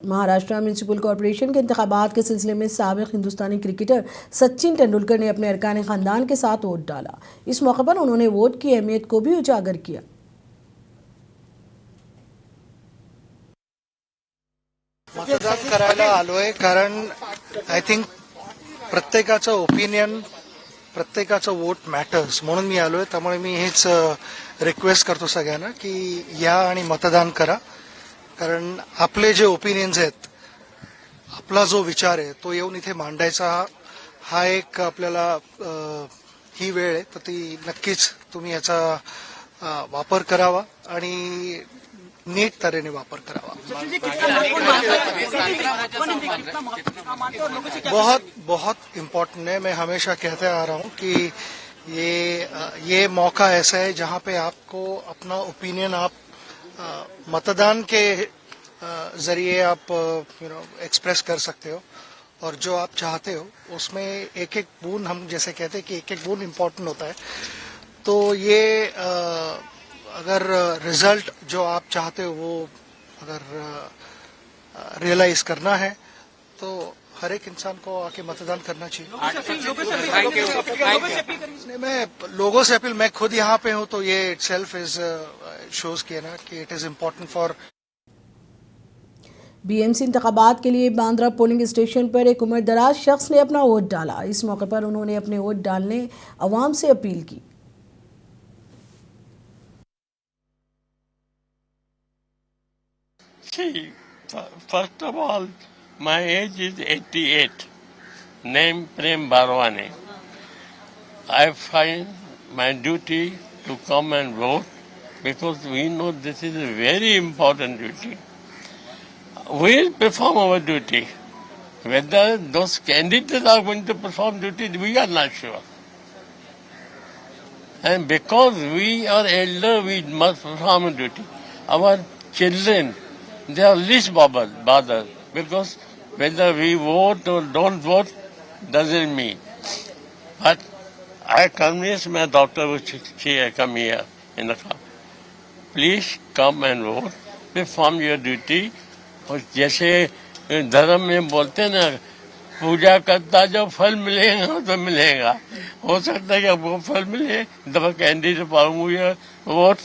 Maharashtra municipal corporation के इंतखाबात के सिलसिले में साबिक हिंदुस्तानी क्रिकेटर सचिन तेंदुलकर ने अपने अरकान ख़ानदान के साथ वोट डाला। इस मौके पर उन्होंने वोट की अहमियत को भी उजागर किया। मतदान करायला आलोय कारण आय थिंक प्रत्येकाचं ओपिनियन, प्रत्येकाचं वोट मॅटर्स म्हणून मी आलोय। त्यामुळे मी हेच रिक्वेस्ट करतो सगळ्यांना की या आणि मतदान करा, कारण आपले जे ओपिनियन्स आहेत, आपला जो विचार आहे तो येऊन इथे मांडायचा हा एक आपल्याला ही वेळ आहे, तर ती नक्कीच तुम्ही याचा वापर करावा आणि नीट तऱ्हेने वापर करावा। बहुत इम्पोर्टेंट है। मैं हमेशा कहते आ रहा हूँ कि ये मौका ऐसा है जहाँ पे आपको अपना ओपिनियन आप मतदान के जरिए आप एक्सप्रेस कर सकते हो, और जो आप चाहते हो उसमें एक एक बूंद, हम जैसे कहते हैं कि एक एक बूंद इम्पोर्टेंट होता है। तो ये अगर रिजल्ट जो आप चाहते हो वो अगर रियलाइज करना है तो हर एक इंसान को आके मतदान करना चाहिए। मैं लोगों से अपील, मैं खुद यहाँ पे हूँ तो ये इटसेल्फ इज शोज किया ना कि it is important for. BMC इंतखाबात के लिए बांद्रा पोलिंग स्टेशन पर एक उम्र दराज शख्स ने अपना वोट डाला। इस मौके पर उन्होंने अपने वोट डालने अवाम से अपील की। See, first of all, my age is 88. Name Prem Barwane. I find my duty to come and vote because we know this is a very important duty. We'll perform our duty. Whether those candidates are going to perform duty, we are not sure. And because we are elder, we must perform a duty. Our children, they are least bothered because whether we vote or don't vote doesn't mean. But I convinced my daughter, she come here in the car. Please come and vote, perform your duty. और जैसे धर्म में बोलते हैं ना, पूजा करता जो फल मिलेगा तो मिलेगा, हो सकता है कि वो फल मिले the candidate पाऊंगा vote.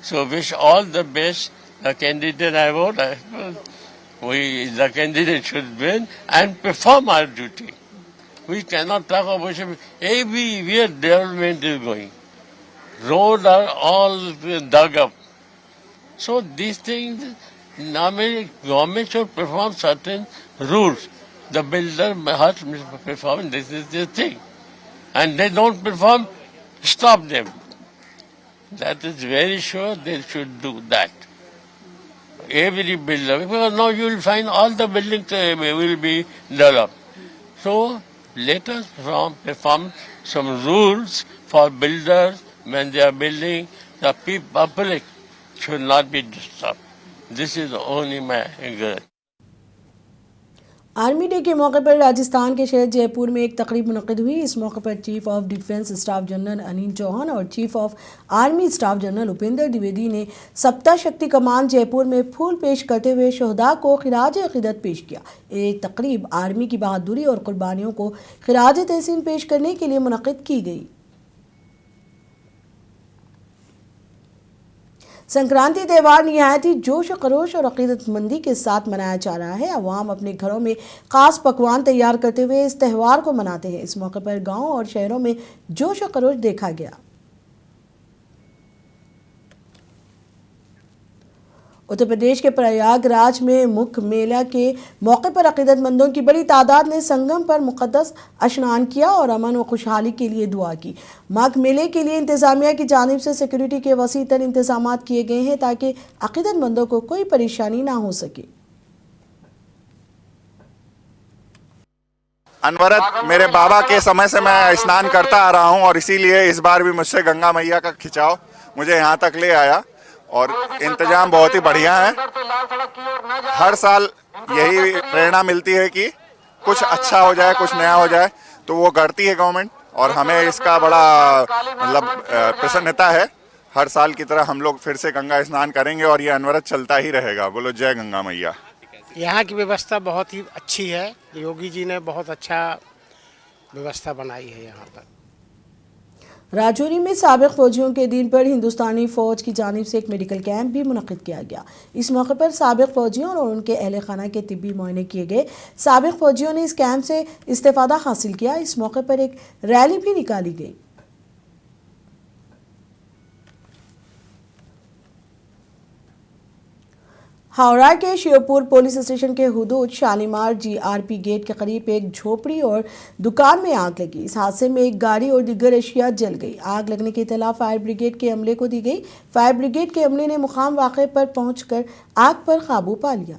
So wish all the best. The candidate I vote, the candidate should win and perform our duty. We cannot talk about everywhere development is going. Roads are all dug up. So these things, government should perform certain rules. The builder has to perform, this is the thing. And they don't perform, stop them. That is very sure they should do that. Every builder, because now you will find all the buildings will be developed. So let us perform some rules for builders when they are building. The public should not be disturbed. This is only my regret. Army day के मौके पर राजस्थान के शहर जयपुर में एक तकरीब मुनक़िद हुई। इस मौके पर chief of defence staff general Anil Chauhan और chief of army staff general Upendra Dwivedi ने सप्ता शक्ति कमान जयपुर में फूल पेश करते हुए शहदा को खिराज अक़ीदत पेश किया। एक तकरीब आर्मी की बहादुरी और कुर्बानियों को खिराज तहसीन पेश करने के लिए मुनक़िद की गई। संक्रांति त्यौहार निहायत ही जोश खरोश और अक़ीदतमंदी के साथ मनाया जा रहा है। अवाम अपने घरों में खास पकवान तैयार करते हुए इस त्यौहार को मनाते हैं। इस मौके पर गांवों और शहरों में जोश खरोश देखा गया। उत्तर प्रदेश के प्रयागराज में मुख्य मेला के मौके पर अक़ीदतमंदों की बड़ी तादाद ने संगम पर मुक़द्दस स्नान किया और अमन व खुशहाली के लिए दुआ की। माघ मेले के लिए इंतज़ामिया की जानिब से सिक्योरिटी के वसी तर इंतजाम किए गए हैं ताकि अक़ीदतमंदों को कोई परेशानी ना हो सके। अनवरत मेरे बाबा के समय से मैं स्नान करता आ रहा हूं और इसीलिए इस बार भी मुझसे गंगा मैया का खिंचाव मुझे यहां तक ले आया और इंतजाम बहुत ही बढ़िया है। हर साल यही प्रेरणा मिलती है कि कुछ अच्छा हो जाए, कुछ नया हो जाए, तो वो करती है गवर्नमेंट और हमें इसका बड़ा मतलब प्रसन्नता है। हर साल की तरह हम लोग फिर से गंगा स्नान करेंगे और ये अनवरत चलता ही रहेगा। बोलो जय गंगा मैया। यहाँ की व्यवस्था बहुत ही अच्छी है। योगी जी ने बहुत अच्छा व्यवस्था बनाई है यहाँ पर। राजौरी में साबिक फौजियों के दिन पर हिंदुस्तानी फौज की जानिब से एक मेडिकल कैंप भी मुनक्किद किया गया। इस मौके पर साबिक फौजियों और उनके अहल खाना के तिब्बी मुआयने किए गए। साबिक फौजियों ने इस कैंप से इस्तेफादा हासिल किया। इस मौके पर एक रैली भी निकाली गई। हावड़ा के शिवपुर पुलिस स्टेशन के हुदूद शालीमार जीआरपी गेट के करीब एक झोपड़ी और दुकान में आग लगी। इस हादसे में एक गाड़ी और दीगर अशिया जल गई। आग लगने की इत्तला फायर ब्रिगेड के अमले को दी गई। फायर ब्रिगेड के अमले ने मुकाम वाक़े पर पहुंचकर आग पर काबू पा लिया।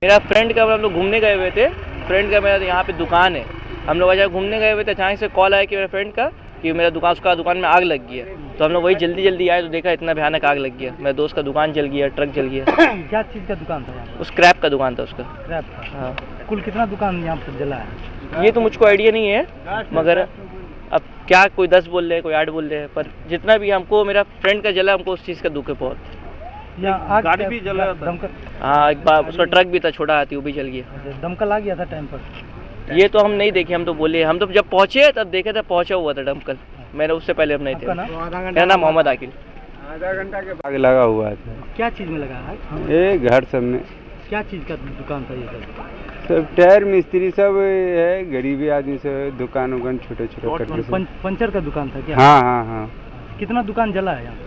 मेरा फ्रेंड का हम लोग घूमने गए हुए थे। फ्रेंड का मेरा यहाँ पे दुकान है। हम लोग वजह घूमने गए हुए थे, अचानक से कॉल आया कि मेरे फ्रेंड का कि मेरा दुकान, उसका दुकान में आग लग गई है। तो हम लोग वही जल्दी जल्दी आए तो देखा इतना भयानक आग लग गया। मेरे दोस्त का दुकान जल गया, ट्रक जल गया। क्या चीज़ का दुकान था? उस क्रैप का दुकान था उसका। क्रैप का? हाँ। कुल कितना दुकान यहाँ पर जला है? ये तो मुझको आइडिया नहीं है, मगर अब क्या कोई 10 बोल रहे हैं, कोई 8 बोल रहे हैं, पर जितना भी हमको मेरा फ्रेंड का जला, हमको उस चीज़ का दुख है बहुत। यहाँ गाड़ी भी जला? हाँ, एक बार उसका ट्रक भी था छोटा हाथी, वो भी जल गया। दमकल आ गया था टाइम पर? ये तो हम नहीं देखे, हम तो बोले, हम तो जब पहुँचे तब देखे थे, पहुँचा हुआ था दमकल। मैंने उससे पहले हम नहीं थे। मेरा नाम मोहम्मद आकिल। आधा घंटा के आग लगा हुआ था। क्या चीज़ में लगा है? ये घर सब में। क्या चीज़ का दुकान था ये सब टायर मिस्त्री सब है, गरीबी आदमी सब है, दुकान उकान छोटे छोटे करके। पंचर का दुकान था क्या? हाँ हाँ हाँ। कितना दुकान जला है यहाँ?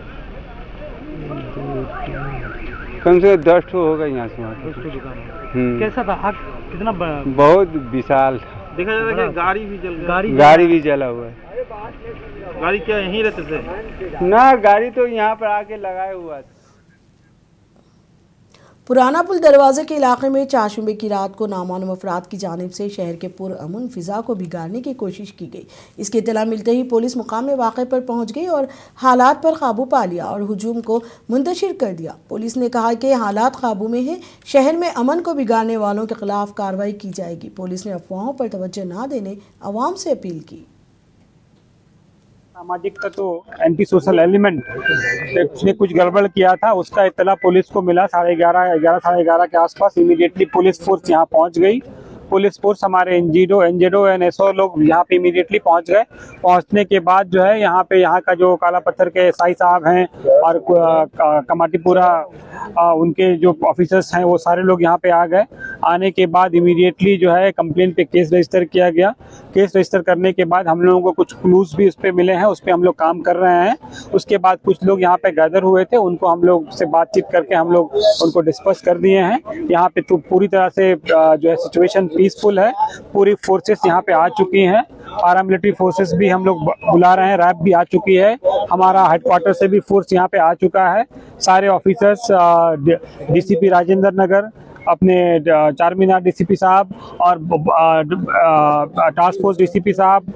कम से कम 10 ठो होगा यहाँ से वहाँ। 10 दुकान। कैसा था आग? कितना बहुत विशाल था। देखा जा रहा है कि गाड़ी भी जल गई। गाड़ी भी जला हुआ है। गाड़ी क्या यहीं रहते थे? ना, गाड़ी तो यहाँ पर आके लगाया हुआ था। पुराना पुल दरवाजे के इलाके में चारशंबे की रात को नामालूम अफराद की जानिब से शहर के पुरअमन फिजा को बिगाड़ने की कोशिश की गई। इसकी इत्तला मिलते ही पुलिस मुकाम वाक़े पर पहुंच गई और हालात पर काबू पा लिया और हुजूम को मुंतशिर कर दिया। पुलिस ने कहा कि हालात काबू में हैं, शहर में अमन को बिगाड़ने वालों के खिलाफ कार्रवाई की जाएगी। पुलिस ने अफवाहों पर तवज्जो न देने अवाम से अपील की। सामाजिक तत्व एंटी सोशल एलिमेंट ने कुछ गड़बड़ किया था, उसका इत्तला पुलिस को मिला 11:30 के आसपास। इमीडिएटली पुलिस फोर्स यहाँ पहुँच गई। पुलिस फोर्स हमारे एनजीडो एंड एसओ लोग यहाँ पे इमीडिएटली पहुँच गए। पहुँचने के बाद जो है यहाँ का जो काला पत्थर के एसआई साहब हैं और कमाटीपुरा उनके जो ऑफिसर्स हैं वो सारे लोग यहाँ पे आ गए। आने के बाद इमीडिएटली जो है कंप्लेंट पे केस रजिस्टर किया गया। केस रजिस्टर करने के बाद हम लोगों को कुछ क्लूज भी उस पर मिले हैं, उस पर हम लोग काम कर रहे हैं। उसके बाद कुछ लोग यहाँ पे गैदर हुए थे, उनको हम लोग से बातचीत करके हम लोग उनको डिस्पर्स कर दिए हैं। यहाँ पे तो पूरी तरह से जो है सिचुएशन पीसफुल है। पूरी फोर्सेस यहाँ पे आ चुकी हैं। पैरामिलिट्री फोर्सेस भी हम लोग बुला रहे हैं, रैप भी आ चुकी है। हमारा हेडक्वार्टर से भी फोर्स यहाँ पे आ चुका है। सारे ऑफिसर्स, डीसीपी राजेंद्र नगर, अपने चारमीनार डीसीपी साहब और टास्क फोर्स डीसीपी साहब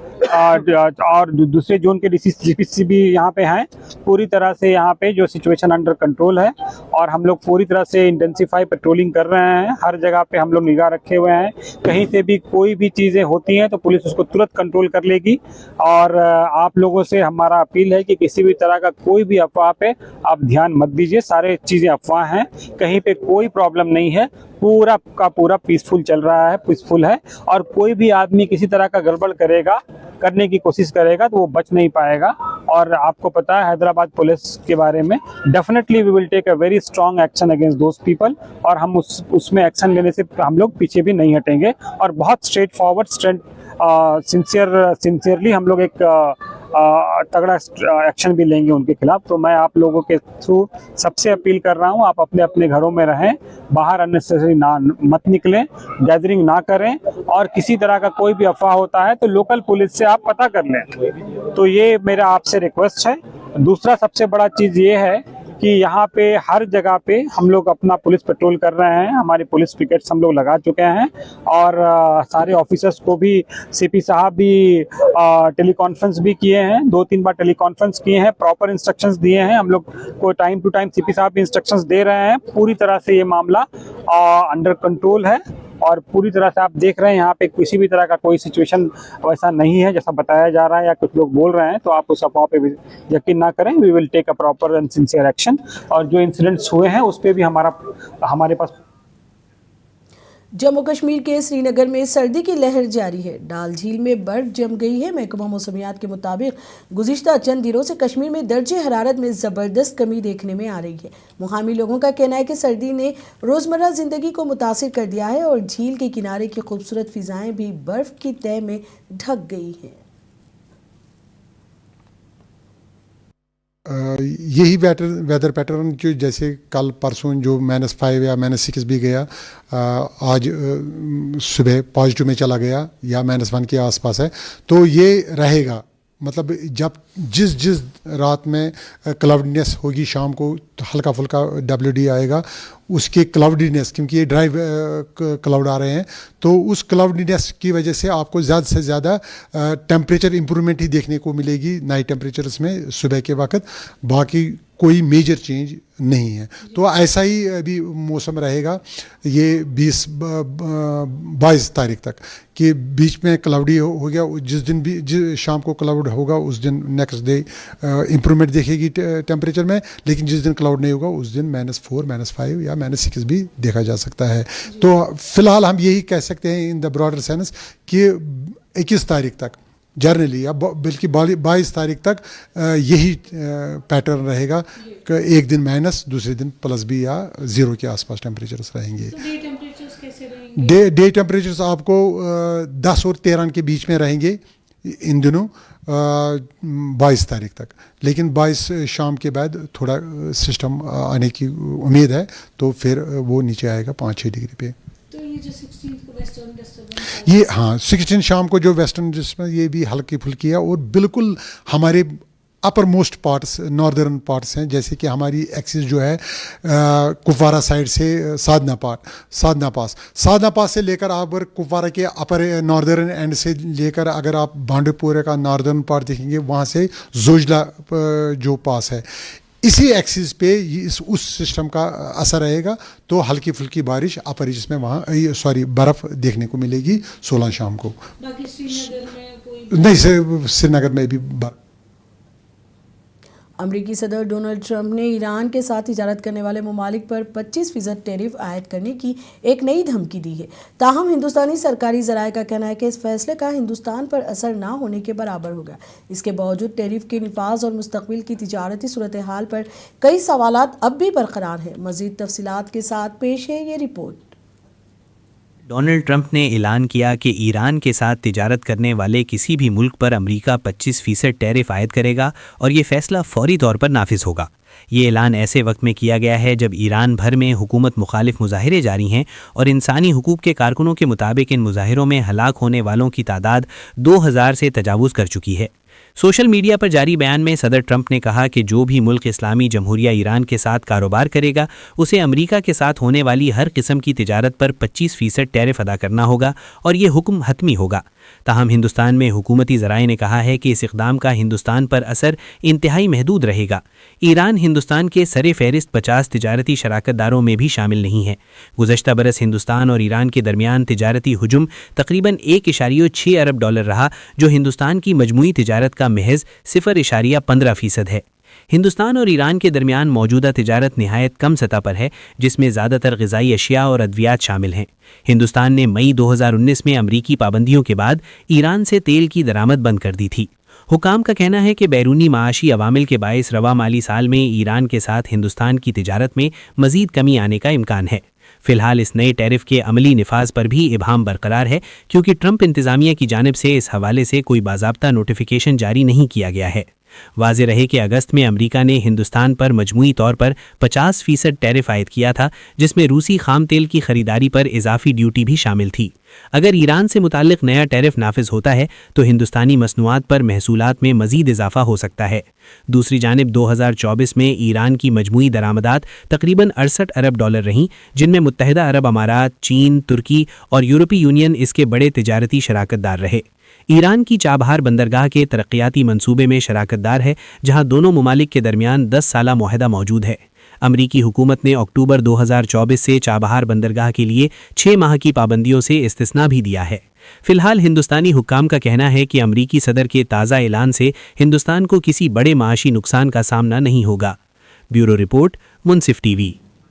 और दूसरे जोन के डीसीपी भी यहाँ पे हैं। पूरी तरह से यहाँ पे जो सिचुएशन अंडर कंट्रोल है और हम लोग पूरी तरह से इंटेंसिफाई पेट्रोलिंग कर रहे हैं। हर जगह पे हम लोग निगाह रखे हुए हैं। कहीं से भी कोई भी चीज़ें होती हैं तो पुलिस उसको तुरंत कंट्रोल कर लेगी। और आप लोगों से हमारा अपील है कि किसी भी तरह का कोई भी अफवाह पे आप ध्यान मत दीजिए। सारे चीज़ें अफवाह हैं, कहीं पे कोई प्रॉब्लम नहीं है। पूरा का पूरा पीसफुल चल रहा है, पीसफुल है। और कोई भी आदमी किसी तरह का गड़बड़ करने की कोशिश करेगा तो वो बच नहीं पाएगा। और आपको पता है हैदराबाद पुलिस के बारे में, definitely we will take a very strong action against those people. और हम उसमें एक्शन लेने से हम लोग पीछे भी नहीं हटेंगे। और बहुत स्ट्रेट फॉरवर्ड सिंसियरली हम लोग एक तगड़ा एक्शन भी लेंगे उनके खिलाफ। तो मैं आप लोगों के थ्रू सबसे अपील कर रहा हूं, आप अपने अपने घरों में रहें, बाहर अननेसेसरी मत निकलें, गैदरिंग ना करें। और किसी तरह का कोई भी अफवाह होता है तो लोकल पुलिस से आप पता कर लें। तो ये मेरा आपसे रिक्वेस्ट है। दूसरा सबसे बड़ा चीज़ ये है कि यहाँ पे हर जगह पे हम लोग अपना पुलिस पेट्रोल कर रहे हैं। हमारी पुलिस पिकेट्स हम लोग लगा चुके हैं। और सारे ऑफिसर्स को भी सीपी साहब भी टेलीकॉन्फ्रेंस भी किए हैं, 2-3 बार टेलीकॉन्फ्रेंस किए हैं, प्रॉपर इंस्ट्रक्शंस दिए हैं। हम लोग को टाइम टू टाइम सीपी साहब भी इंस्ट्रक्शंस दे रहे हैं। पूरी तरह से ये मामला अंडर कंट्रोल है और पूरी तरह से आप देख रहे हैं यहाँ पे किसी भी तरह का कोई सिचुएशन वैसा नहीं है जैसा बताया जा रहा है या कुछ लोग बोल रहे हैं, तो आप उस अफवाह पे भी यकीन ना करें। We will take a proper and sincere action, और जो इंसिडेंट्स हुए हैं उस पर भी हमारे पास। जम्मू कश्मीर के श्रीनगर में सर्दी की लहर जारी है। डाल झील में बर्फ जम गई है। महकमा मौसमियात के मुताबिक गुज़िश्ता चंद दिनों से कश्मीर में दर्जे हरारत में ज़बरदस्त कमी देखने में आ रही है। मुकामी लोगों का कहना है कि सर्दी ने रोज़मर्रा ज़िंदगी को मुतासिर कर दिया है और झील के किनारे की खूबसूरत फिजाएं भी बर्फ की तह में ढक गई हैं। यही वेदर पैटर्न जो जैसे कल परसों जो -5 या -6 भी गया, आज सुबह पॉजिटिव में चला गया या -1 के आसपास है, तो ये रहेगा। मतलब जब जिस रात में क्लाउडीनेस होगी, शाम को हल्का फुल्का WD आएगा, उसके क्लाउडीनेस, क्योंकि ये ड्राई क्लाउड आ रहे हैं, तो उस क्लाउडीनेस की वजह से आपको ज़्यादा से ज़्यादा टेम्परेचर इम्प्रूवमेंट ही देखने को मिलेगी नाइट टेम्परेचर्स में सुबह के वक्त। बाकी कोई मेजर चेंज नहीं है। तो ऐसा ही अभी मौसम रहेगा ये 20-22 तारीख तक, कि बीच में क्लाउडी हो गया। जिस दिन भी शाम को क्लाउड होगा उस दिन नेक्स्ट डे इम्प्रूवमेंट देखेगी टेम्परेचर में, लेकिन जिस दिन क्लाउड नहीं होगा उस दिन -4, -5 या -6 भी देखा जा सकता है। तो फिलहाल हम यही कह सकते हैं इन द ब्रॉडर सेंस कि 21 तारीख तक जनरली, या बल्कि 22 तारीख तक यही पैटर्न रहेगा कि एक दिन माइनस, दूसरे दिन प्लस भी या 0 के आसपास टेम्परेचर्स रहेंगे। तो डे टेम्परेचर्स कैसे रहेंगे? डे टेम्परेचर्स आपको 10 और 13 के बीच में रहेंगे इन दिनों 22 तारीख तक। लेकिन 22 शाम के बाद थोड़ा सिस्टम आने की उम्मीद है, तो फिर वो नीचे आएगा 5-6 डिग्री पे। तो ये जो 16 को वेस्टर्न डिस्टर्बेंस, ये हाँ 16 शाम को जो वेस्टर्न डिस्टर्बेंस, ये भी हल्की फुल्की है, और बिल्कुल हमारे upper most parts, northern parts हैं, जैसे कि हमारी एक्सिस जो है कुपवारा साइड से साधना पास से लेकर आप अगर कुपवारा के अपर नॉर्दर्न एंड से लेकर अगर आप बांडीपुरा का नॉर्दर्न पार्ट देखेंगे, वहाँ से जोजला जो पास है, इसी एक्सिस पे उस सिस्टम का असर रहेगा। तो हल्की फुल्की बारिश अपर रीजन में वहाँ बर्फ़ देखने को मिलेगी 16 शाम को। बाकी श्रीनगर में कोई नहीं, श्रीनगर में भी बर्फ़। अमरीकी सदर डोनाल्ड ट्रंप ने ईरान के साथ तिजारत करने वाले ममालिक पर 25% टैरिफ आयद करने की एक नई धमकी दी है। ताहम हिंदुस्तानी सरकारी ज़राए का कहना है कि इस फैसले का हिंदुस्तान पर असर ना होने के बराबर होगा। इसके बावजूद टैरिफ के निफाज और मुस्तकबिल की तिजारती सूरत हाल पर कई सवालात अब भी बरकरार हैं। मज़ीद तफसीलात के साथ पेश है ये रिपोर्ट। डोनाल्ड ट्रंप ने ऐलान किया कि ईरान के साथ तिजारत करने वाले किसी भी मुल्क पर अमेरिका 25% टैरिफ आयद करेगा और ये फैसला फौरी तौर पर नाफिज होगा। ये ऐलान ऐसे वक्त में किया गया है जब ईरान भर में हुकूमत मुखालिफ मुजाहिरे जारी हैं और इंसानी हुकूक के कारकुनों के मुताबिक इन मुजाहिरों में हलाक होने वालों की तादाद 2000 से तजावुज़ कर चुकी है। सोशल मीडिया पर जारी बयान में सदर ट्रंप ने कहा कि जो भी मुल्क इस्लामी जमहूरिया ईरान के साथ कारोबार करेगा उसे अमेरिका के साथ होने वाली हर किस्म की तिजारत पर 25% टैरिफ अदा करना होगा और ये हुक्म हतमी होगा। ताहम हिंदुस्तान में हुकूमती ज़राए ने कहा है कि इस इक़दाम का हिंदुस्तान पर असर इंतहाई महदूद रहेगा। ईरान हिंदुस्तान के सरे फहरिस्त 50 तिजारती शराकतदारों में भी शामिल नहीं है। गुज़श्ता बरस हिंदुस्तान और ईरान के दरमियान तिजारती हुजूम तकरीबन $1.6 अरब रहा, जो हिंदुस्तान की मजमूई तिजारत का महज 0.15% है। हिंदुस्तान और ईरान के दरमियान मौजूदा तिजारत निहायत कम सतह पर है, जिसमें ज़्यादातर ग़िज़ाई अशिया और अद्वियात शामिल हैं। हिंदुस्तान ने मई 2019 में अमरीकी पाबंदियों के बाद ईरान से तेल की दरामद बंद कर दी थी। हुकाम का कहना है कि बैरूनी माशी अवामिल के बायस रवा माली साल में ईरान के साथ हिंदुस्तान की तिजारत में मज़ीद कमी आने का इम्कान है। फिलहाल इस नए टैरिफ के अमली निफाज पर भी इबहम बरकरार है, क्योंकि ट्रंप इंतज़ामिया की जानिब से इस हवाले से कोई बाज़ाब्ता नोटिफिकेशन जारी नहीं किया गया है। वाज़ेह रहे कि अगस्त में अमेरिका ने हिंदुस्तान पर मजमूई तौर पर 50% टैरिफ आयद किया था, जिसमें रूसी खाम तेल की खरीदारी पर इजाफी ड्यूटी भी शामिल थी। अगर ईरान से मुताल्लिक नया टैरिफ नाफिज होता है तो हिंदुस्तानी मसनूआत पर महसूलात में मज़ीद इजाफा हो सकता है। दूसरी जानिब 2024 में ईरान की मजमूई दरामदात तकरीबन $68 अरब रहीं, जिनमें मुत्तहिदा अरब अमारात, चीन, तुर्की और यूरोपीय यूनियन इसके बड़े तिजारती शराकतदार रहे। ईरान की चाबहार बंदरगाह के तरक्याती मंसूबे में शराकतदार है, जहां दोनों ममालिक के दरमियान 10 साला मुआहदा मौजूद है। अमरीकी हुकूमत ने अक्टूबर 2024 से चाबहार बंदरगाह के लिए 6 माह की पाबंदियों से इस्तिस्ना भी दिया है। फिलहाल हिंदुस्तानी हुक्काम का कहना है कि अमरीकी सदर के ताज़ा ऐलान से हिंदुस्तान को किसी बड़े माशी नुकसान का सामना नहीं होगा। ब्यूरो रिपोर्ट, मुंसिफ टीवी।